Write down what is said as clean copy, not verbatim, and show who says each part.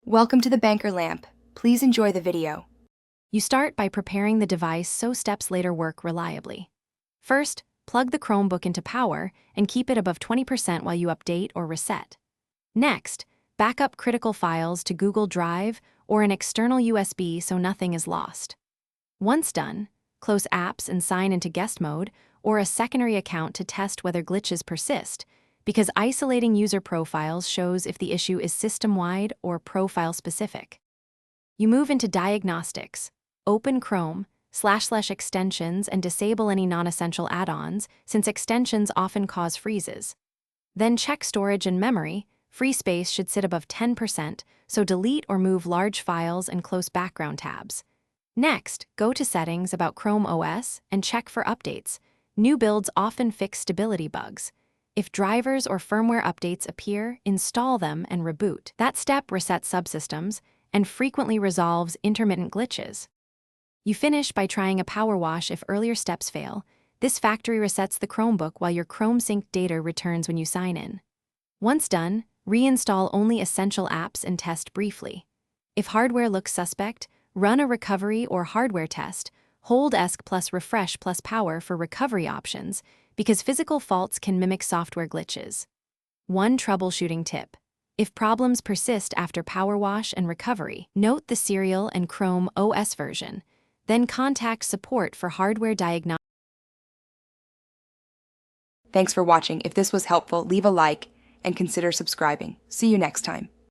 Speaker 1: Welcome to the Banker Lamp. Please enjoy the video.
Speaker 2: You start by preparing the device so steps later work reliably. First, plug the Chromebook into power and keep it above 20% while you update or reset. Next, back up critical files to Google Drive or an external USB so nothing is lost. Once done, close apps and sign into guest mode or a secondary account to test whether glitches persist, because isolating user profiles shows if the issue is system-wide or profile-specific. You move into Diagnostics, open Chrome, / extensions and disable any non-essential add-ons since extensions often cause freezes. Then check storage and memory. Free space should sit above 10%, so delete or move large files and close background tabs. Next, go to Settings about Chrome OS and check for updates. New builds often fix stability bugs. If drivers or firmware updates appear, install them and reboot. That step resets subsystems and frequently resolves intermittent glitches. You finish by trying a power wash if earlier steps fail. This factory resets the Chromebook while your Chrome sync data returns when you sign in. Once done, reinstall only essential apps and test briefly. If hardware looks suspect, run a recovery or hardware test. Hold ESC plus refresh plus power for recovery options, because physical faults can mimic software glitches. One troubleshooting tip. If problems persist after power wash and recovery, note the serial and Chrome OS version. Then contact support for hardware diagnostics.
Speaker 1: Thanks for watching. If this was helpful, leave a like and consider subscribing. See you next time.